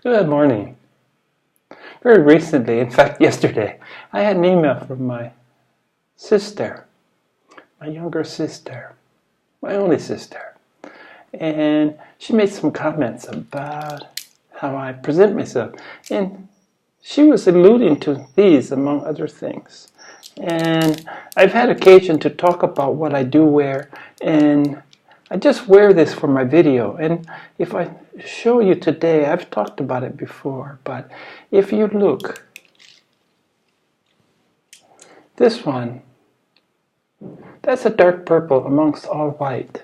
Good morning. Very recently, in fact yesterday, I had an email from my sister, my younger sister, my only sister. And she made some comments about how I present myself. And she was alluding to these, among other things. And I've had occasion to talk about what I do wear, and I just wear this for my video. And if I show you today, I've talked about it before, but if you look, this one, that's a dark purple amongst all white.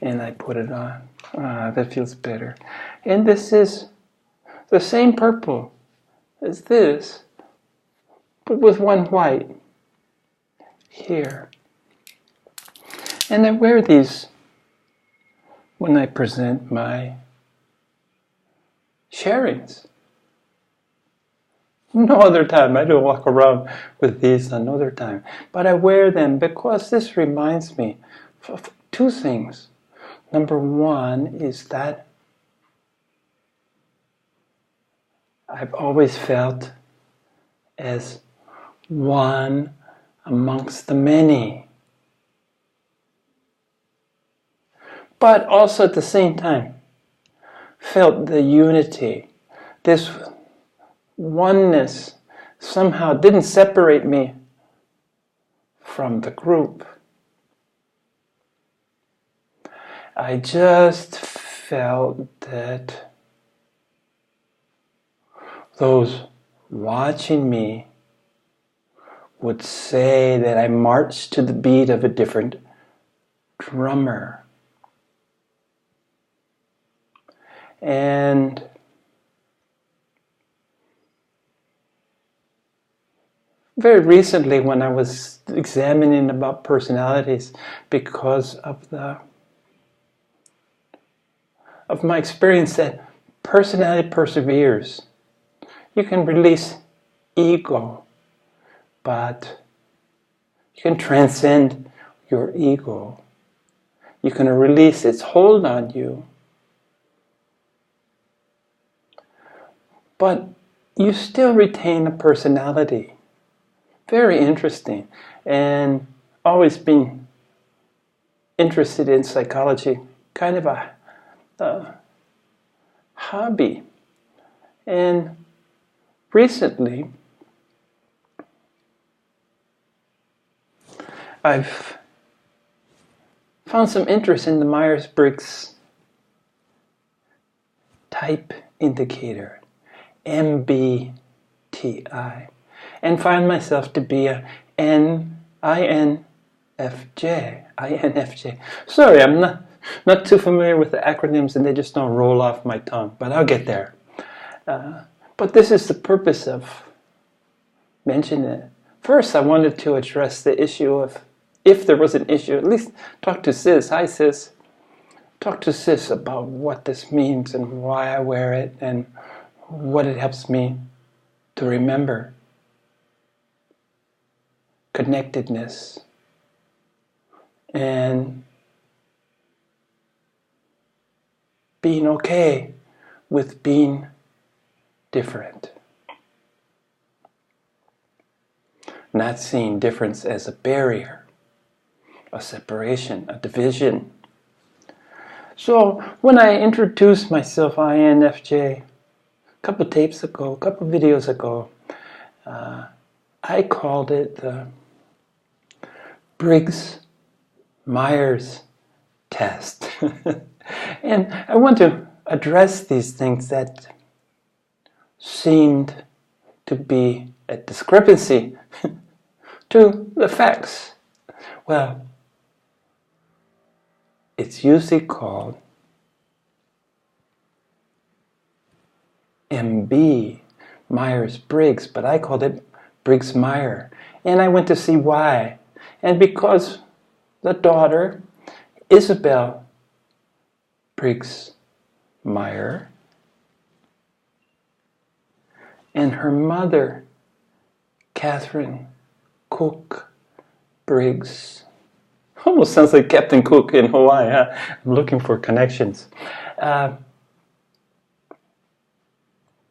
And I put it on. That feels better. And this is the same purple as this, but with one white here. And I wear these when I present my sharings. No other time. I don't walk around with these another time. But I wear them because this reminds me of two things. Number one is that I've always felt as one amongst the many. But also at the same time, felt the unity. This oneness somehow didn't separate me from the group. I just felt that those watching me would say that I marched to the beat of a different drummer. And very recently, when I was examining about personalities, because of my experience that personality perseveres. You can release ego, but you can transcend your ego. You can release its hold on you. But you still retain a personality. Very interesting. And always been interested in psychology, kind of a hobby. And recently, I've found some interest in the Myers-Briggs type indicator, MBTI, and find myself to be a INFJ. Sorry, I'm not too familiar with the acronyms, and they just don't roll off my tongue, but I'll get there. But this is the purpose of mentioning it. First, I wanted to address the issue of, if there was an issue, at least talk to Sis. Hi, Sis. Talk to Sis about what this means and why I wear it and what it helps me to remember. Connectedness. And being okay with being different. Not seeing difference as a barrier, a separation, a division. So when I introduced myself, INFJ, a couple tapes ago, a couple videos ago, I called it the Briggs-Myers test. And I want to address these things that seemed to be a discrepancy to the facts. Well, it's usually called MB, Myers-Briggs, but I called it Briggs-Meyer. And I went to see why. And because the daughter, Isabel Briggs-Meyer, and her mother, Catherine Cook Briggs. Almost sounds like Captain Cook in Hawaii, huh? I'm looking for connections.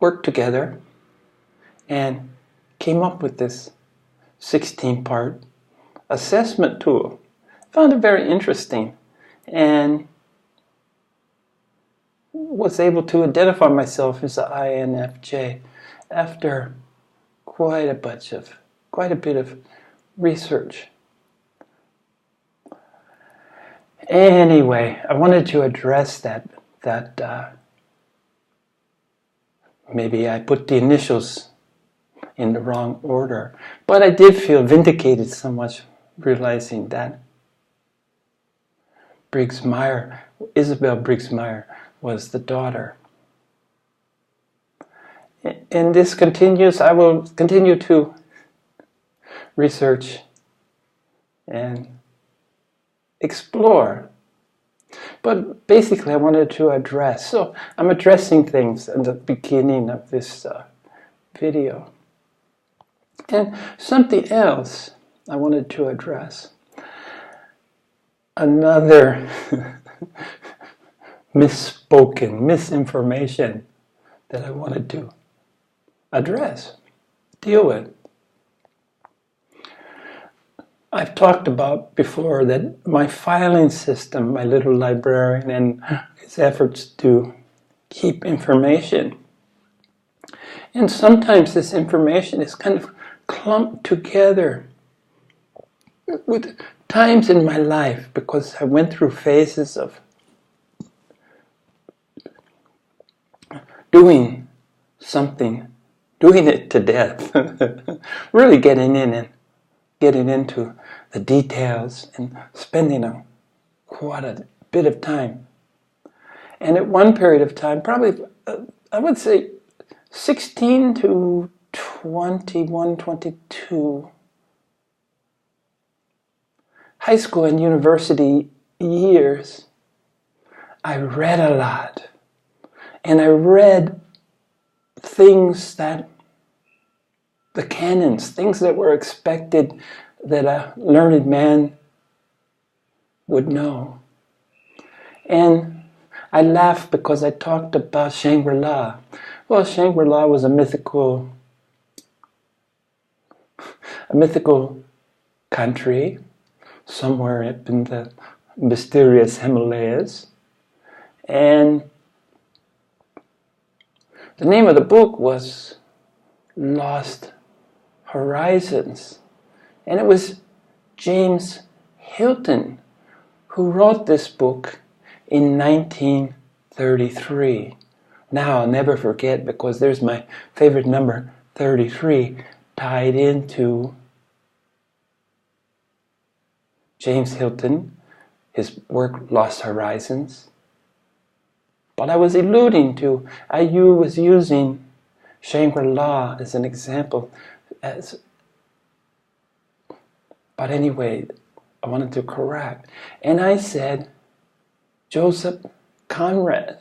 worked together and came up with this 16-part assessment tool. Found it very interesting and was able to identify myself as an INFJ after quite a bit of research. Anyway, I wanted to address that maybe I put the initials in the wrong order, but I did feel vindicated so much realizing that Isabel Briggs-Meyer was the daughter. And this continues. I will continue to research and explore. But basically I wanted to address. So I'm addressing things in the beginning of this video. And something else I wanted to address. Another misinformation that I wanted to address, deal with. I've talked about before that my filing system, my little librarian, and his efforts to keep information. And sometimes this information is kind of clumped together with times in my life because I went through phases of doing something, doing it to death, really getting into the details and spending quite a bit of time. And at one period of time, probably, I would say 16 to 21, 22, high school and university years, I read a lot. And I read things that the canons, things that were expected that a learned man would know. And I laughed because I talked about Shangri-La. Well, Shangri-La was a mythical country somewhere up in the mysterious Himalayas. And the name of the book was Lost Horizons. And it was James Hilton who wrote this book in 1933. Now I'll never forget because there's my favorite number, 33, tied into James Hilton, his work Lost Horizons. But I was alluding to, I was using Shangri-La as an example. But anyway, I wanted to correct. And I said Joseph Conrad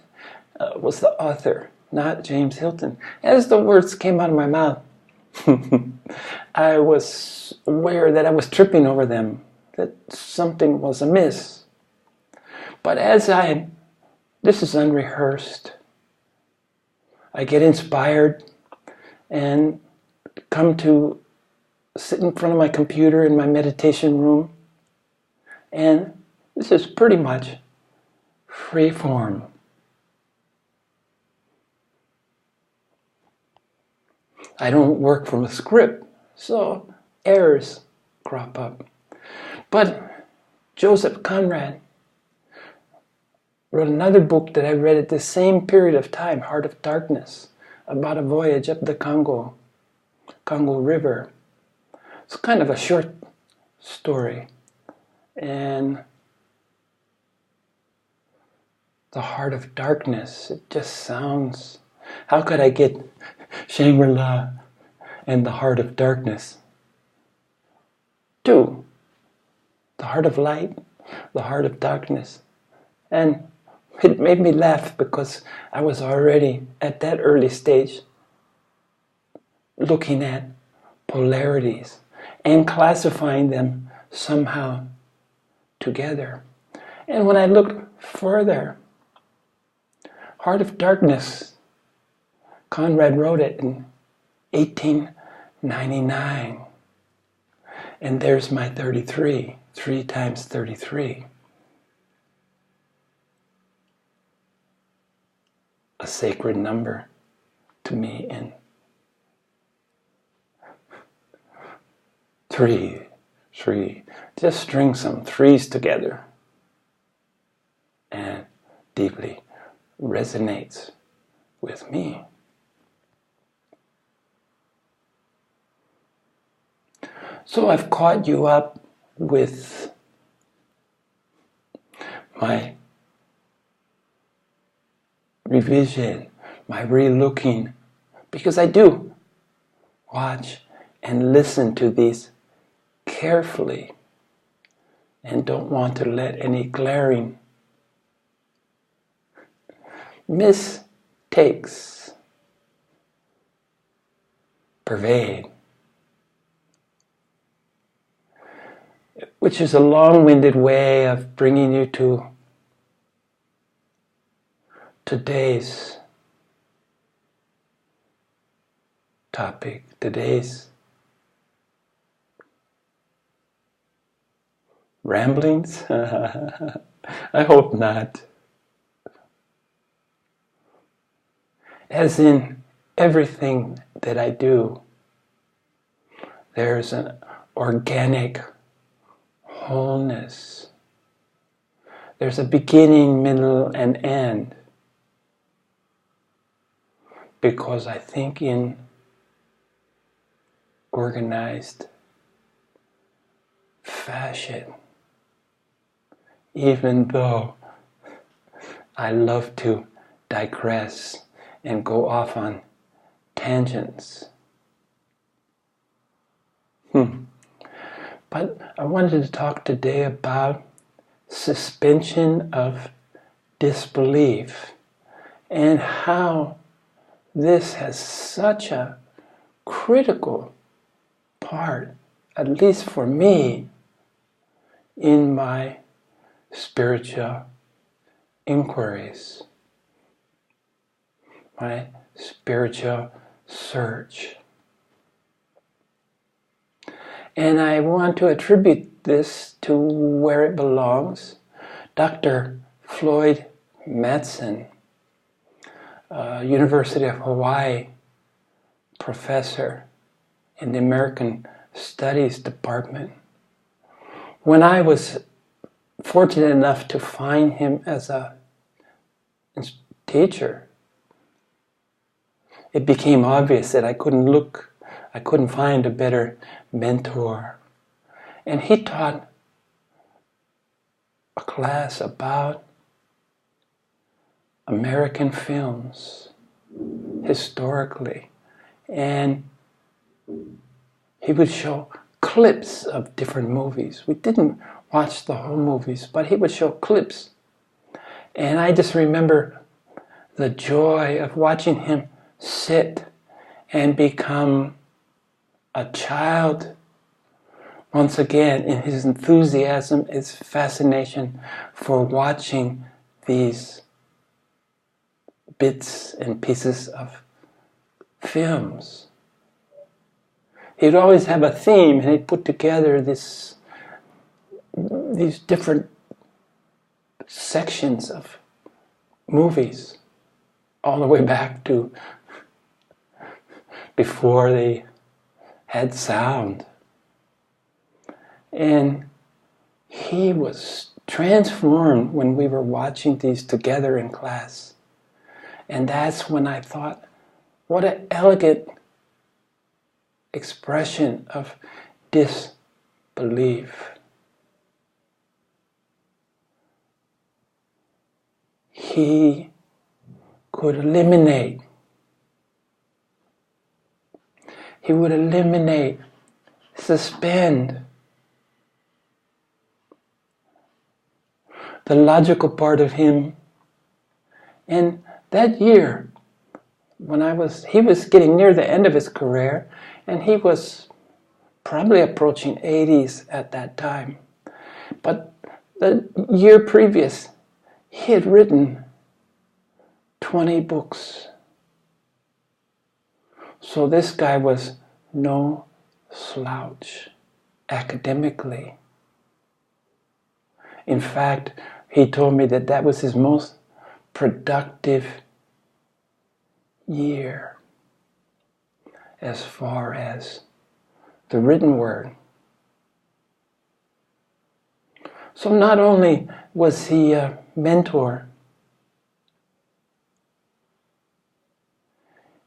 was the author, not James Hilton. As the words came out of my mouth, I was aware that I was tripping over them, that something was amiss. But this is unrehearsed. I get inspired and come to sit in front of my computer in my meditation room, and this is pretty much free form. I don't work from a script, so errors crop up. But Joseph Conrad wrote another book that I read at the same period of time, Heart of Darkness, about a voyage up the Congo River. It's kind of a short story. And the Heart of Darkness, it just sounds... How could I get Shangri-La and the Heart of Darkness? Two, the Heart of Light, the Heart of Darkness. And it made me laugh because I was already at that early stage looking at polarities and classifying them somehow together. And when I looked further, Heart of Darkness Conrad wrote it in 1899. And there's my 33. 3 times 33. A sacred number to me. And 3. Just string some 3s together. And deeply resonates with me. So I've caught you up with my revision, my re-looking, because I do watch and listen to these carefully and don't want to let any glaring mistakes pervade, which is a long-winded way of bringing you to today's topic, today's ramblings. I hope not. As in everything that I do, there's an organic wholeness. There's a beginning, middle, and end. Because I think in organized fashion, even though I love to digress and go off on tangents. But I wanted to talk today about suspension of disbelief and how this has such a critical part, at least for me, in my spiritual inquiries, my spiritual search. And I want to attribute this to where it belongs. Dr. Floyd Madsen, University of Hawaii professor in the American Studies Department. When I was fortunate enough to find him as a teacher, it became obvious that I couldn't find a better mentor. And he taught a class about American films historically, and he would show clips of different movies. We didn't watch the whole movies, but he would show clips. And I just remember the joy of watching him sit and become a child once again in his enthusiasm, his fascination for watching these bits and pieces of films. He'd always have a theme, and he'd put together these different sections of movies, all the way back to before they had sound. And he was transformed when we were watching these together in class. And that's when I thought, what an elegant expression of disbelief. He could eliminate. He would eliminate, suspend the logical part of him. And that year, he was getting near the end of his career, and he was probably approaching 80s at that time. But the year previous, he had written 20 books. So this guy was no slouch academically. In fact, he told me that that was his most productive year as far as the written word. So not only was he a mentor,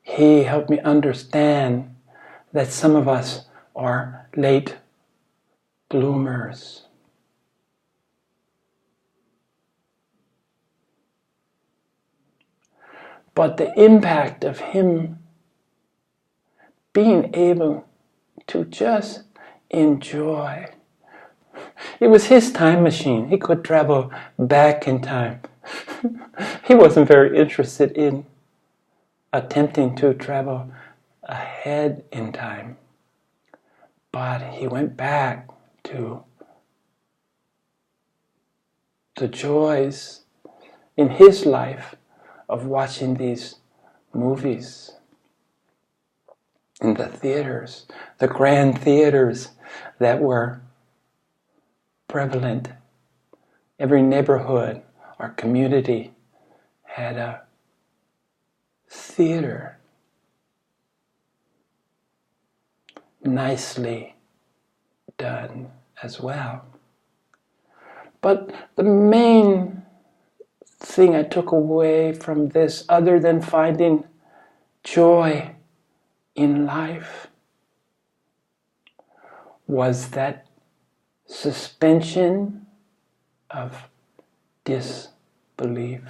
he helped me understand that some of us are late bloomers. But the impact of him being able to just enjoy. It was his time machine. He could travel back in time. He wasn't very interested in attempting to travel ahead in time. But he went back to the joys in his life of watching these movies in the theaters, the grand theaters that were prevalent. Every neighborhood or community had a theater, nicely done as well. But the main thing I took away from this, other than finding joy in life, was that suspension of disbelief.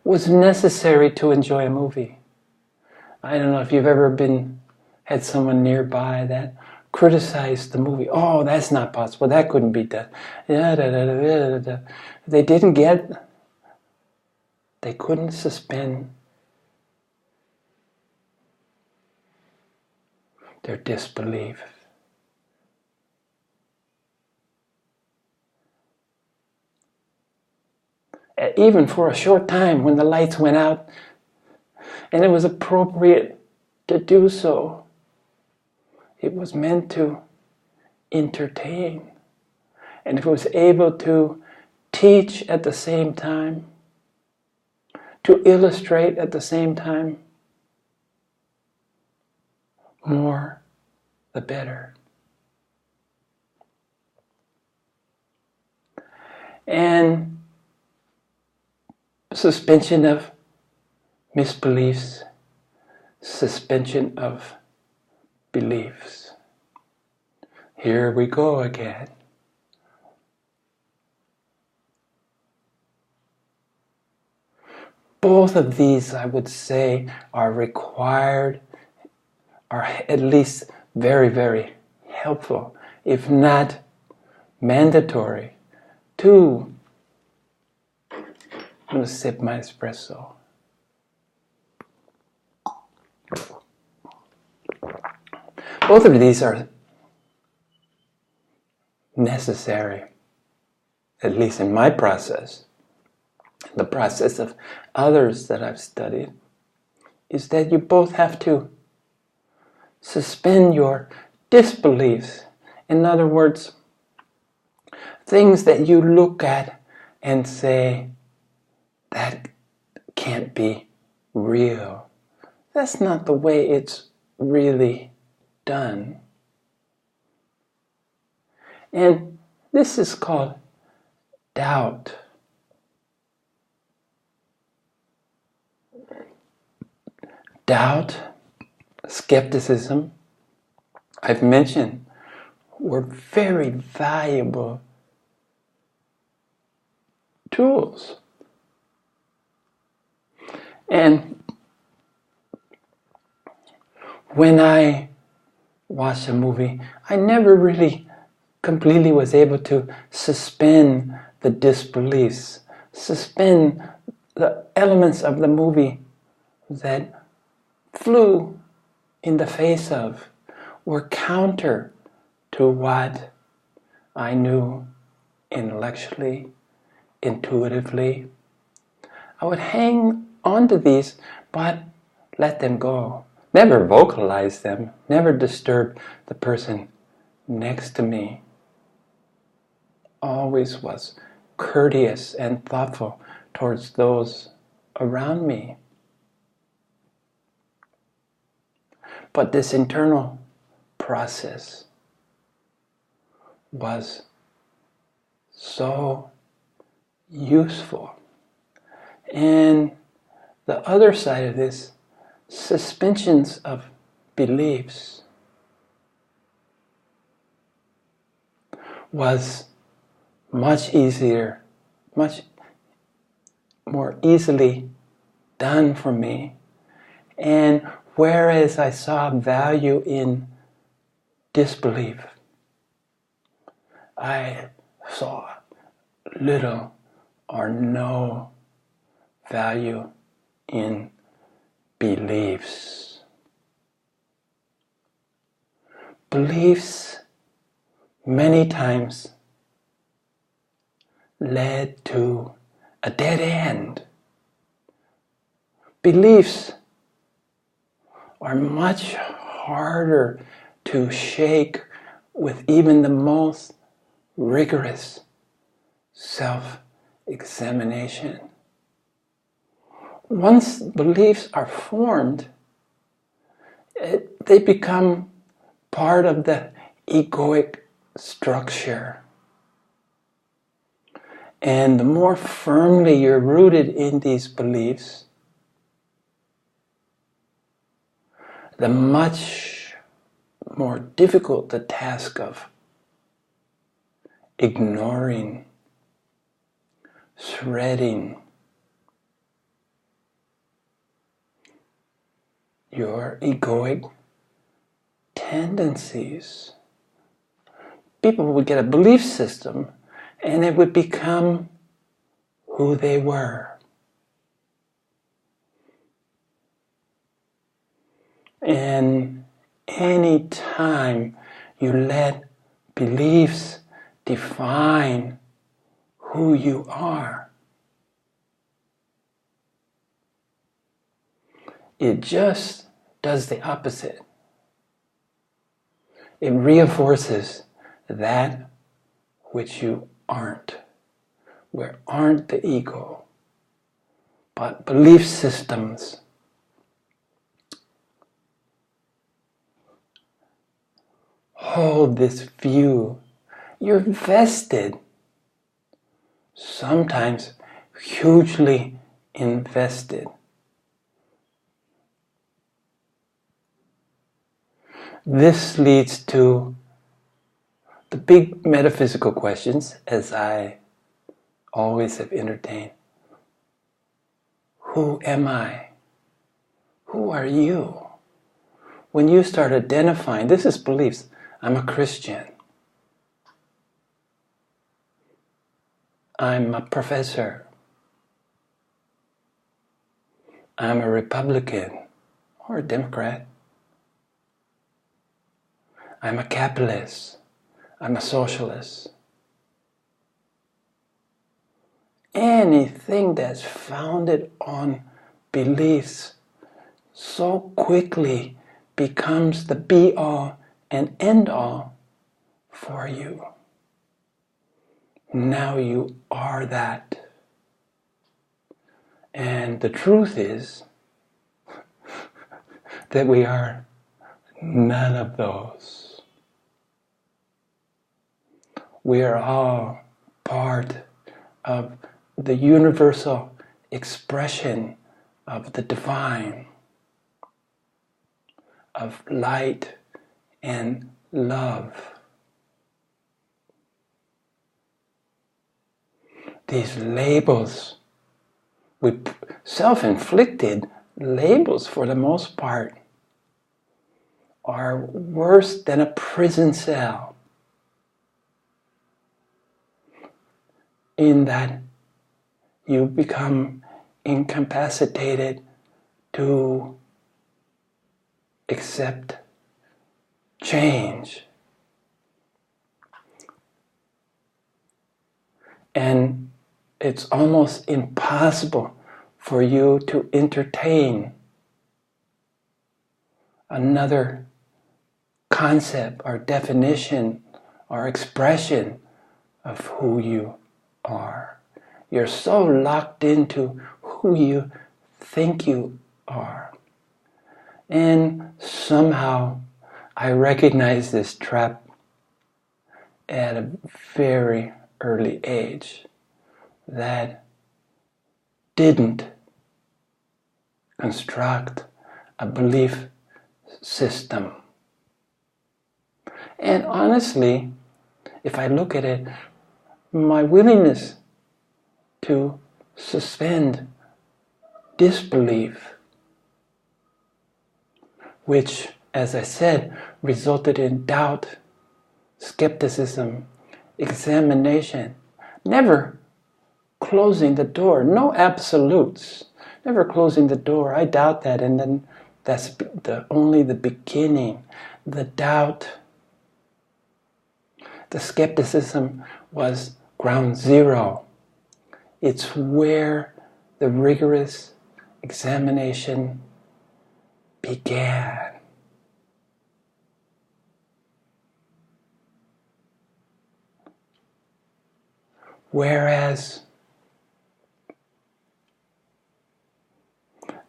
Was necessary to enjoy a movie. I don't know if you've ever had someone nearby that criticized the movie. Oh, that's not possible. That couldn't be done. They couldn't suspend their disbelief. Even for a short time when the lights went out and it was appropriate to do so, it was meant to entertain. And if it was able to teach at the same time, to illustrate at the same time, more the better. And suspension of misbeliefs, suspension of beliefs. Here we go again. Both of these, I would say, are required, are at least very, very helpful, if not mandatory, to I'm going to sip my espresso. Both of these are necessary, at least in my process. The process of others that I've studied is that you both have to suspend your disbeliefs. In other words, things that you look at and say, that can't be real. That's not the way it's really done. And this is called doubt. Doubt, skepticism, I've mentioned, were very valuable tools. And when I watched a movie, I never really completely was able to suspend the disbeliefs, suspend the elements of the movie that flew in the face of, were counter to what I knew intellectually, intuitively, I would hang on to these, but let them go. Never vocalize them, never disturb the person next to me. Always was courteous and thoughtful towards those around me. But this internal process was so useful. And the other side of this, suspensions of beliefs, was much easier, much more easily done for me. And whereas I saw value in disbelief, I saw little or no value in beliefs. Beliefs many times led to a dead end. Beliefs are much harder to shake with even the most rigorous self-examination. Once beliefs are formed, they become part of the egoic structure. And the more firmly you're rooted in these beliefs, the much more difficult the task of ignoring, shredding your egoic tendencies. People would get a belief system and it would become who they were. And any time you let beliefs define who you are, it just does the opposite. It reinforces that which you aren't. We aren't the ego, but belief systems hold this view. You're vested, sometimes hugely invested. This leads to the big metaphysical questions, as I always have entertained. Who am I? Who are you? When you start identifying, this is beliefs. I'm a Christian. I'm a professor. I'm a Republican or a Democrat. I'm a capitalist. I'm a socialist. Anything that's founded on beliefs so quickly becomes the be-all and end-all for you. Now you are that. And the truth is that we are none of those. We are all part of the universal expression of the divine, of light and love. These labels, self-inflicted labels for the most part, are worse than a prison cell, in that you become incapacitated to accept change. And it's almost impossible for you to entertain another concept or definition or expression of who you are. You're so locked into who you think you are. And somehow I recognize this trap at a very early age that didn't construct a belief system. And honestly, if I look at it, my willingness to suspend disbelief, which, as I said, resulted in doubt, skepticism, examination, never closing the door, no absolutes, never closing the door. I doubt that, and then that's only the beginning. The doubt, the skepticism was ground zero. It's where the rigorous examination began. Whereas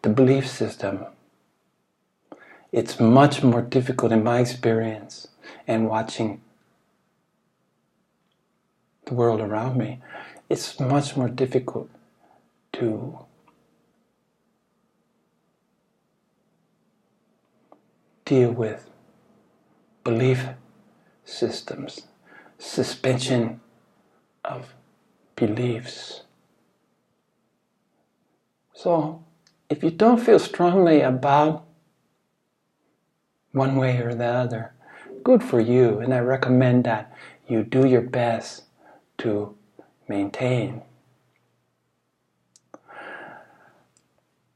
the belief system, it's much more difficult in my experience and watching the world around me. It's much more difficult to deal with belief systems, suspension of beliefs. So, if you don't feel strongly about one way or the other, good for you, and I recommend that you do your best to maintain.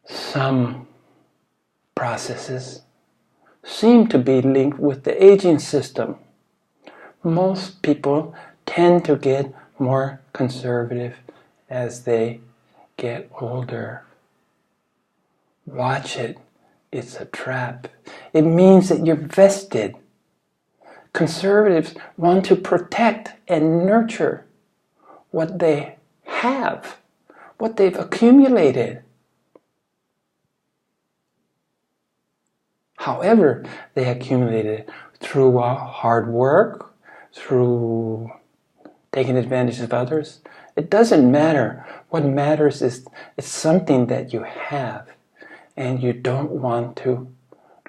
Some processes seem to be linked with the aging system. Most people tend to get more conservative as they get older. Watch it. It's a trap. It means that you're vested. Conservatives want to protect and nurture what they have, what they've accumulated. However, they accumulated it through hard work, through taking advantage of others. It doesn't matter. What matters is it's something that you have and you don't want to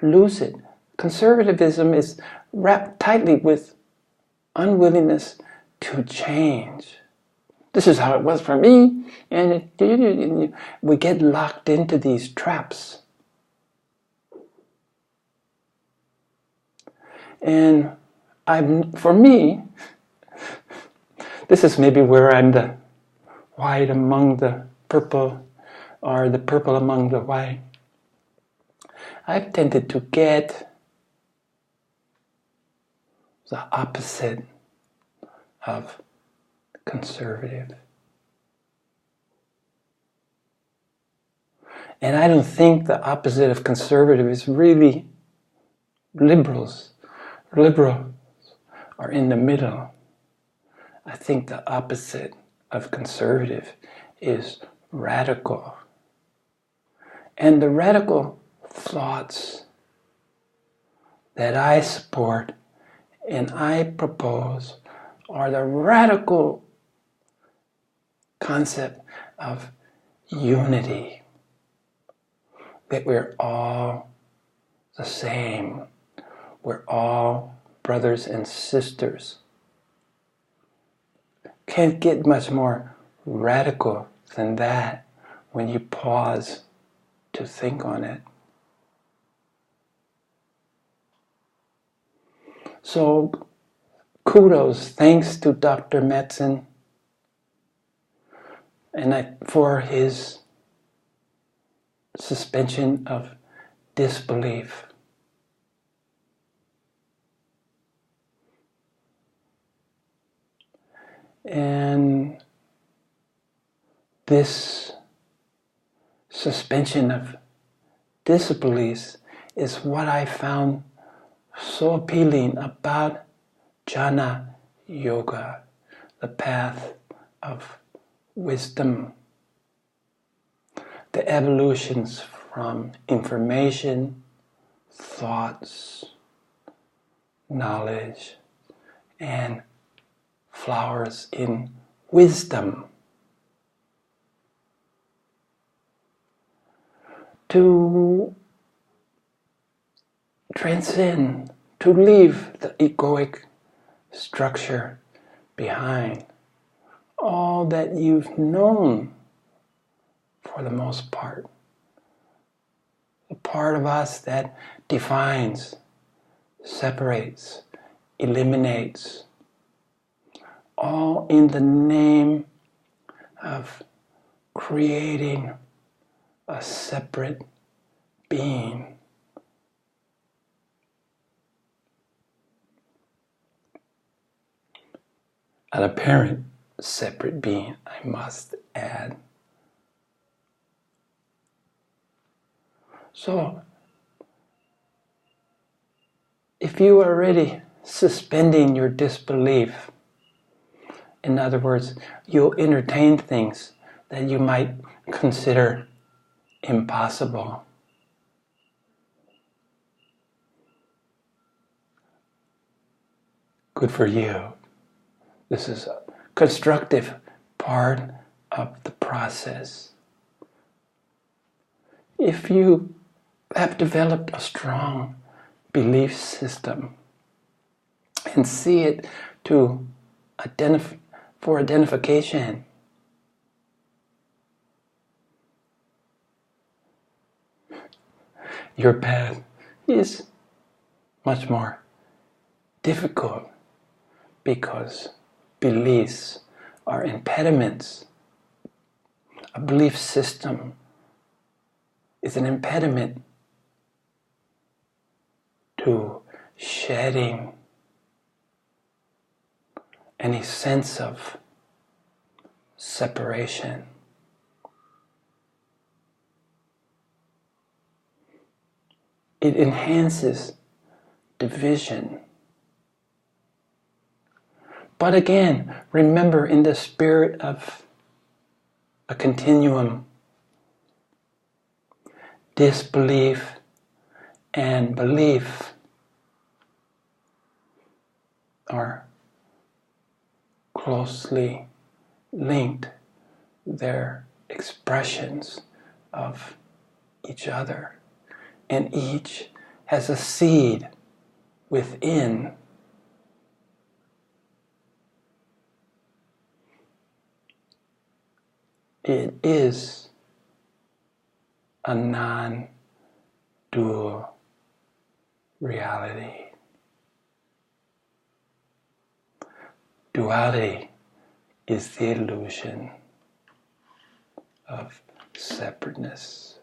lose it. Conservatism is wrapped tightly with unwillingness to change. This is how it was for me, and we get locked into these traps. And for me, this is maybe where I'm the white among the purple, or the purple among the white. I've tended to get the opposite of conservative. And I don't think the opposite of conservative is really liberals. Liberals are in the middle. I think the opposite of conservative is radical. And the radical thoughts that I support and I propose are the radical concept of unity, that we're all the same. We're all brothers and sisters. Can't get much more radical than that when you pause to think on it. So, kudos, thanks to Dr. Metzen for his suspension of disbelief. And this suspension of disbelief is what I found so appealing about jhana yoga, the path of wisdom, the evolutions from information, thoughts, knowledge, and flowers in wisdom. To transcend, to leave the egoic structure behind, all that you've known for the most part, the part of us that defines, separates, eliminates, all in the name of creating a separate being. An apparent separate being, I must add. So, if you are already suspending your disbelief, in other words, you'll entertain things that you might consider impossible. Good for you. This is a constructive part of the process. If you have developed a strong belief system and see it to for identification, your path is much more difficult because beliefs are impediments. A belief system is an impediment to shedding any sense of separation. It enhances division. But again, remember, in the spirit of a continuum, disbelief and belief are closely linked. They're expressions of each other, and each has a seed within. It is a non-dual reality. Duality is the illusion of separateness.